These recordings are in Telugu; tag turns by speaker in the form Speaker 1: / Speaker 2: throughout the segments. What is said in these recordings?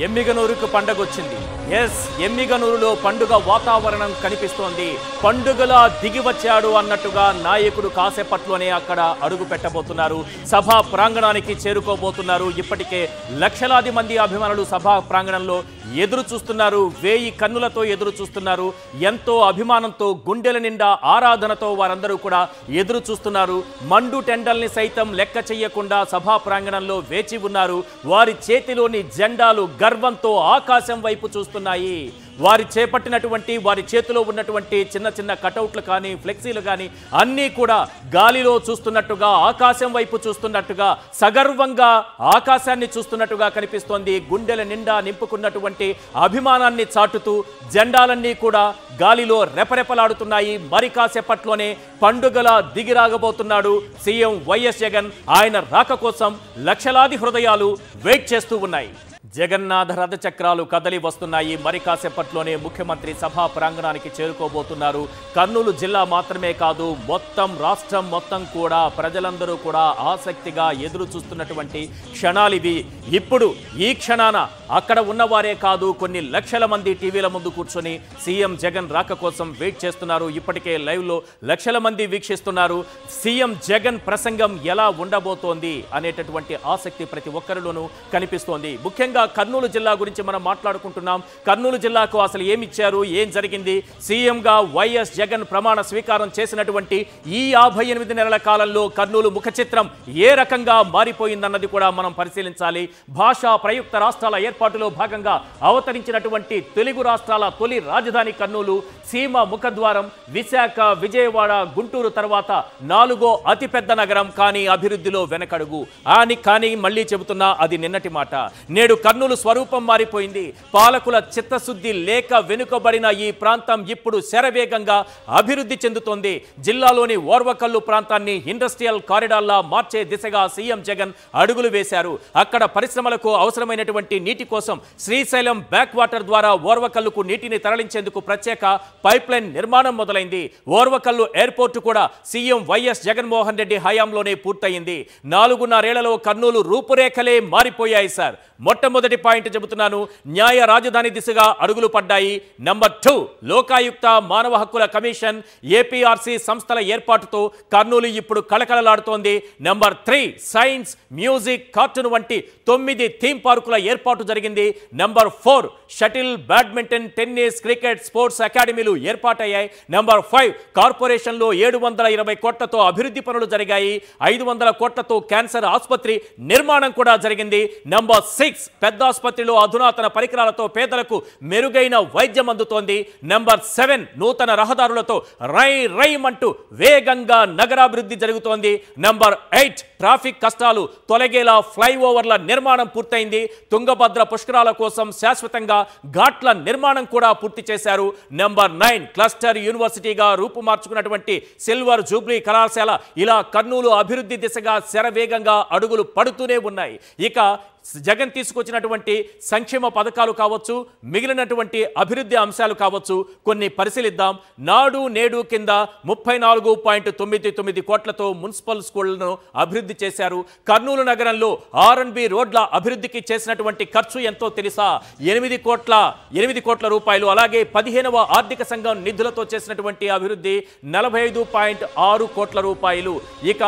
Speaker 1: ఎమ్మిగనూరుకు పండగొచ్చింది. ఎస్, ఎమ్మిగనూరులో పండుగ వాతావరణం కనిపిస్తోంది. పండుగలా దిగి వచ్చాడు అన్నట్టుగా నాయకుడు కాసేపట్లోనే అక్కడ అడుగు పెట్టబోతున్నారు. సభా ప్రాంగణానికి చేరుకోబోతున్నారు. ఇప్పటికే లక్షలాది మంది అభిమానులు సభా ప్రాంగణంలో ఎదురు చూస్తున్నారు. 1000 కన్నులతో ఎదురు చూస్తున్నారు. ఎంతో అభిమానంతో, గుండెల నిండా ఆరాధనతో వారందరూ కూడా ఎదురు చూస్తున్నారు. మండు టెండల్ని సైతం లెక్క చెయ్యకుండా సభా ప్రాంగణంలో వేచి ఉన్నారు. వారి చేతిలోని జెండాలు గర్వంతో ఆకాశం వైపు చూస్తున్నాయి. వారి చేతిలో ఉన్నటువంటి చిన్న చిన్న కటౌట్లు కానీ, ఫ్లెక్సీలు కానీ అన్నీ కూడా గాలిలో చూస్తున్నట్టుగా, ఆకాశం వైపు చూస్తున్నట్టుగా, సగర్వంగా ఆకాశాన్ని చూస్తున్నట్టుగా కనిపిస్తోంది. గుండెల నిండా నింపుకున్నటువంటి అభిమానాన్ని చాటుతూ జెండాలన్నీ కూడా గాలిలో రెపరెపలాడుతున్నాయి. మరి కాసేపట్లోనే పండుగలా దిగిరాగబోతున్నాడు సీఎం వైఎస్ జగన్. ఆయన రాక కోసం లక్షలాది హృదయాలు వెయిట్ చేస్తూ ఉన్నాయి. జగన్నాథ రథ చక్రాలు కదలి వస్తున్నాయి. మరి కాసేపట్లోనే ముఖ్యమంత్రి సభా ప్రాంగణానికి చేరుకోబోతున్నారు. కర్నూలు జిల్లా మాత్రమే కాదు, మొత్తం రాష్ట్రం మొత్తం కూడా ప్రజలందరూ కూడా ఆసక్తిగా ఎదురు చూస్తున్నటువంటి క్షణాలివి. ఇప్పుడు ఈ క్షణాన అక్కడ ఉన్నవారే కాదు, కొన్ని లక్షల మంది టీవీల ముందు కూర్చొని సీఎం జగన్ రాక కోసం వెయిట్ చేస్తున్నారు. ఇప్పటికే లైవ్లో లక్షల మంది వీక్షిస్తున్నారు. సీఎం జగన్ ప్రసంగం ఎలా ఉండబోతోంది అనేటటువంటి ఆసక్తి ప్రతి ఒక్కరిలోనూ కనిపిస్తోంది. ముఖ్యంగా కర్నూలు జిల్లా గురించి మనం మాట్లాడుకుంటున్నాం. కర్నూలు జిల్లాకు అసలు ఏమిచ్చారు, ఏం జరిగింది, సీఎంగా వైఎస్ జగన్ ప్రమాణ స్వీకారం చేసినటువంటి ఈ 58 నెలల కాలంలో కర్నూలు ముఖ చిత్రం ఏ రకంగా మారిపోయిందన్నది కూడా మనం పరిశీలించాలి. భాషా ప్రయుక్త రాష్ట్రాల ఏర్పాటులో భాగంగా అవతరించినటువంటి తెలుగు రాష్ట్రాల తొలి రాజధాని కర్నూలు, సీమ ముఖద్వారం, విశాఖ, విజయవాడ, గుంటూరు తర్వాత 4వ అతిపెద్ద నగరం. కానీ అభివృద్ధిలో వెనకడుగు కానీ మళ్ళీ చెబుతున్నా అది నిన్నటి మాట. నేడు కర్నూలు స్వరూపం మారిపోయింది. పాలకుల చిత్తశుద్ధి లేక వెనుకబడిన ఈ ప్రాంతం ఇప్పుడు శరవేగంగా అభివృద్ధి చెందుతోంది. జిల్లాలోని ఓర్వకల్లు ప్రాంతాన్ని ఇండస్ట్రియల్ కారిడార్లా మార్చే దిశగా సీఎం జగన్ అడుగులు వేశారు. అక్కడ పరిశ్రమలకు అవసరమైనటువంటి నీటి కోసం శ్రీశైలం బ్యాక్ వాటర్ ద్వారా ఓర్వకల్లుకు నీటిని తరలించేందుకు ప్రత్యేక పైప్ లైన్ నిర్మాణం మొదలైంది. ఓర్వకల్లు ఎయిర్పోర్టు కూడా సీఎం వైఎస్ జగన్మోహన్ రెడ్డి హయాంలోనే పూర్తయింది. 4.5 ఏళ్లలో కర్నూలు రూపురేఖలే మారిపోయాయి సార్. మొట్టమొదటి పాయింట్ చెబుతున్నాను, న్యాయ రాజధాని దిశగా అడుగులు పడ్డాయి. నంబర్ 2, లోకాయుక్త, మానవ హక్కుల కమిషన్, ఏపీఆర్సీ సంస్థల ఏర్పాటుతో కర్నూలు ఇప్పుడు కళకళలాడుతోంది. నంబర్ 3, సైన్స్, మ్యూజిక్, కార్టూన్ వంటి 9 థీమ్ పార్కుల ఏర్పాటు జరిగింది. Number 4, shuttle, badminton, tennis, cricket, sports అకాడమీలు ఏర్పాటయ్యాయి. నంబర్ 5, కార్పొరేషన్లో 720 కోట్లతో అభివృద్ధి పనులు జరిగాయి. 500 కోట్లతో క్యాన్సర్ ఆసుపత్రి నిర్మాణం కూడా జరిగింది. నంబర్ 6, పెద్ద ఆసుపత్రిలో అధునాతన పరికరాలతో పేదలకు మెరుగైన వైద్యం అందుతోంది. నంబర్ 7, నూతన రహదారులతో రైమంటూ వేగంగా నగరాభివృద్ధి జరుగుతోంది. నంబర్ 8, ట్రాఫిక్ కష్టాలు తొలగేలా ఫ్లైఓవర్ల నిర్మాణం పూర్తయింది. తుంగభద్ర పుష్కరాల కోసం శాశ్వతంగా ఘాట్ల నిర్మాణం కూడా పూర్తి చేశారు. నంబర్ 9, క్లస్టర్ యూనివర్సిటీగా రూపుమార్చుకున్నటువంటి సిల్వర్ జూబ్లీ కళాశాల. ఇలా కర్నూలు అభివృద్ధి దిశగా శరవేగంగా అడుగులు పడుతూనే ఉన్నాయి. ఇక జగన్ తీసుకొచ్చినటువంటి సంక్షేమ పథకాలు కావచ్చు, మిగిలినటువంటి అభివృద్ధి అంశాలు కావచ్చు, కొన్ని పరిశీలిద్దాం. నాడు నేడు కింద 34.99 కోట్లతో మున్సిపల్ స్కూళ్లను అభివృద్ధి చేశారు. కర్నూలు నగరంలో R&B రోడ్ల అభివృద్ధికి చేసినటువంటి ఖర్చు ఎంతో తెలుసా? 8 కోట్ల రూపాయలు. అలాగే 15వ ఆర్థిక సంఘం నిధులతో చేసినటువంటి అభివృద్ధి 45.6 కోట్ల రూపాయలు. ఇక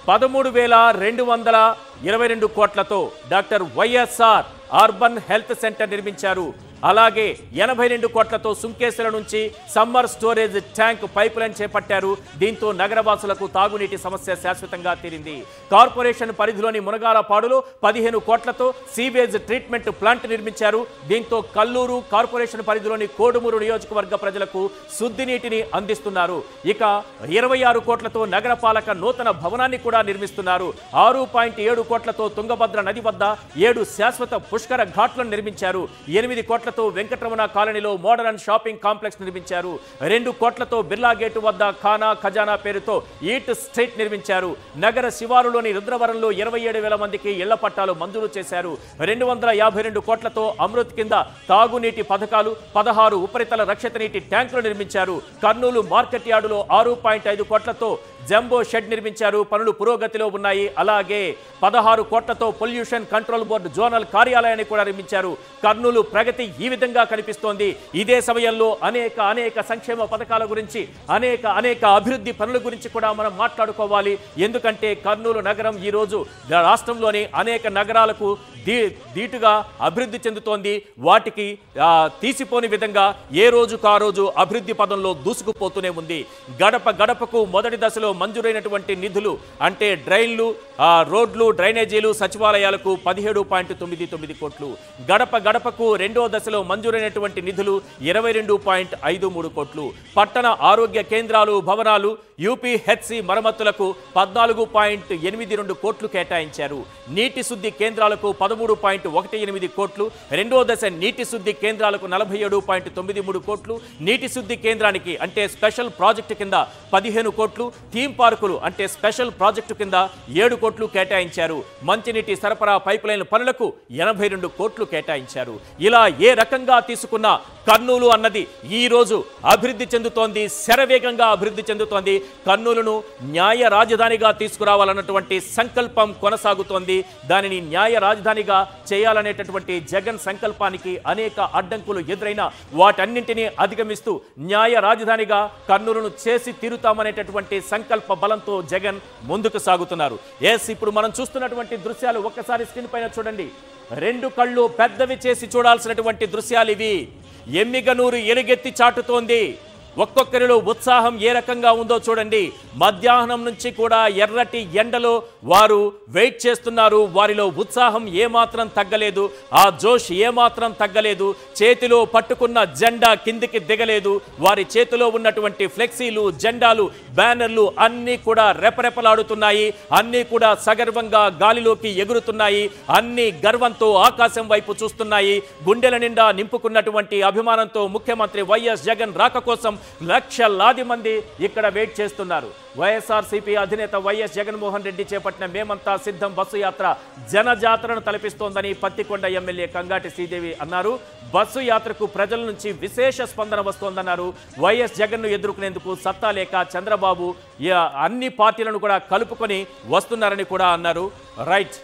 Speaker 1: 13,222 కోట్లతో doctor YSR urban health centre నిర్మించారు. అలాగే 82 కోట్లతో సుంకేశ్వర నుంచి summer storage tank pipe line చేపట్టారు. దీంతో నగరవాసులకు తాగునీటి సమస్య శాశ్వతంగా తీరింది. కార్పొరేషన్ పరిధిలోని మునగాలపాడులో 15 కోట్లతో సీవేజ్ ట్రీట్మెంట్ ప్లాంట్ నిర్మించారు. దీంతో కల్లూరు కార్పొరేషన్ పరిధిలోని కోడుమూరు నియోజకవర్గ ప్రజలకు శుద్ధి నీటిని అందిస్తున్నారు. ఇక 26 కోట్లతో నగరపాలక నూతన భవనాన్ని కూడా నిర్మిస్తున్నారు. 6.7 కోట్లతో తుంగభద్ర నది వద్ద 7 శాశ్వత పుష్కర ఘాట్లను నిర్మించారు. 8 కోట్లతో వెంకటరమణ కాలనీలో మోడర్న్ షాపింగ్ కాంప్లెక్స్ నిర్మించారు. 2 కోట్లతో బిర్లా గేటు వద్ద ఖానా ఖజానా పేరుతో ఈట్ స్ట్రీట్ నిర్మించారు. నగర శివారులోని రుద్రవరంలో 27,000 మందికి ఇళ్ల పట్టాలు మంజూరు చేశారు. 252 కోట్లతో అమృత్ కింద తాగునీటి పథకాలు, 16 ఉపరితల రక్షిత నీటి ట్యాంకులు నిర్మించారు. కర్నూలు మార్కెట్ యార్డులో 6.5 కోట్లతో జంబో షెడ్ నిర్మించారు. పనులు పురోగతిలో ఉన్నాయి. అలాగే 16 కోట్లతో పొల్యూషన్ కంట్రోల్ బోర్డు జోనల్ కార్యాలయాన్ని కూడా నిర్మించారు. కర్నూలు ప్రగతి ఈ విధంగా కనిపిస్తోంది. ఇదే సమయంలో అనేక సంక్షేమ పథకాల గురించి అనేక అభివృద్ధి పనుల గురించి కూడా మనం మాట్లాడుకోవాలి. ఎందుకంటే కర్నూలు నగరం ఈ రోజు రాష్ట్రంలోని అనేక నగరాలకు దీటుగా అభివృద్ధి చెందుతోంది. వాటికి తీసిపోని విధంగా ఏ రోజుకు ఆ రోజు అభివృద్ధి పదంలో దూసుకుపోతూనే ఉంది. గడప గడపకు మొదటి దశలో మంజూరైనటువంటి నిధులు అంటే డ్రైన్లు, రోడ్లు, డ్రైనేజీలు, సచివాలయాలకు 17.99 కోట్లు. గడప గడపకు రెండో దశలో మంజూరైనటువంటి నిధులు 22.53 కోట్లు. పట్టణ ఆరోగ్య కేంద్రాలు, భవనాలు, యూపీహెచ్సి మరమ్మతులకు 14.82 కోట్లు కేటాయించారు. నీటి శుద్ధి కేంద్రాలకు 13.18 కోట్లు. రెండో దశ నీటి శుద్ధి కేంద్రాలకు 47.93 కోట్లు. నీటి శుద్ధి కేంద్రానికి అంటే స్పెషల్ ప్రాజెక్టు కింద 15 కోట్లు. థీమ్ పార్కులు అంటే స్పెషల్ ప్రాజెక్టు కింద 7 కోట్లు కేటాయించారు. మంచినీటి సరఫరా పైప్ లైన్ పనులకు 82 కోట్లు కేటాయించారు. ఇలా ఏ రకంగా తీసుకున్న కర్నూలు అన్నది ఈ రోజు అభివృద్ధి చెందుతోంది, శరవేగంగా అభివృద్ధి చెందుతోంది. కర్నూలును న్యాయ రాజధానిగా తీసుకురావాలన్నటువంటి సంకల్పం కొనసాగుతోంది. దానిని న్యాయ రాజధానిగా చేయాలనేటటువంటి జగన్ సంకల్పానికి అనేక అడ్డంకులు ఎదురైనా వాటన్నింటినీ అధిగమిస్తూ న్యాయ రాజధానిగా కర్నూలును చేసి తీరుతామనేటటువంటి సంకల్ప బలంతో జగన్ ముందుకు సాగుతున్నారు. ఇప్పుడు మనం చూస్తున్నటువంటి దృశ్యాలు ఒక్కసారి స్క్రీన్ పైన చూడండి. 2 కళ్ళు పెద్దవి చేసి చూడాల్సినటువంటి దృశ్యాలు ఇవి. ఎమ్మిగనూరు ఎలుగెత్తి చాటుతోంది. ఒక్కొక్కరిలో ఉత్సాహం ఏ రకంగా ఉందో చూడండి. మధ్యాహ్నం నుంచి కూడా ఎర్రటి ఎండలో వారు వెయిట్ చేస్తున్నారు. వారిలో ఉత్సాహం ఏమాత్రం తగ్గలేదు, ఆ జోష్ ఏమాత్రం తగ్గలేదు. చేతిలో పట్టుకున్న జెండా కిందికి దిగలేదు. వారి చేతిలో ఉన్నటువంటి ఫ్లెక్సీలు, జెండాలు, బ్యానర్లు అన్నీ కూడా రెపరెపలాడుతున్నాయి. అన్నీ కూడా సగర్వంగా గాలిలోకి ఎగురుతున్నాయి. అన్నీ గర్వంతో ఆకాశం వైపు చూస్తున్నాయి. గుండెల నిండా నింపుకున్నటువంటి అభిమానంతో ముఖ్యమంత్రి వైఎస్ జగన్ రాక కోసం లక్షలాది మంది ఇక్కడ వెయిట్ చేస్తున్నారు. వైఎస్ఆర్సీపీ అధినేత వైఎస్ జగన్మోహన్ రెడ్డి చేపట్టిన మేమంతా సిద్ధం బస్సు యాత్ర జనజాతరను తలపిస్తోందని పత్తికొండ ఎమ్మెల్యే కంగాటి శ్రీదేవి అన్నారు. బస్సు యాత్రకు ప్రజల నుంచి విశేష స్పందన వస్తోందన్నారు. వైఎస్ జగన్ను ఎదుర్కొనేందుకు సత్తా లేక చంద్రబాబు అన్ని పార్టీలను కూడా కలుపుకొని వస్తున్నారని కూడా అన్నారు. రైట్.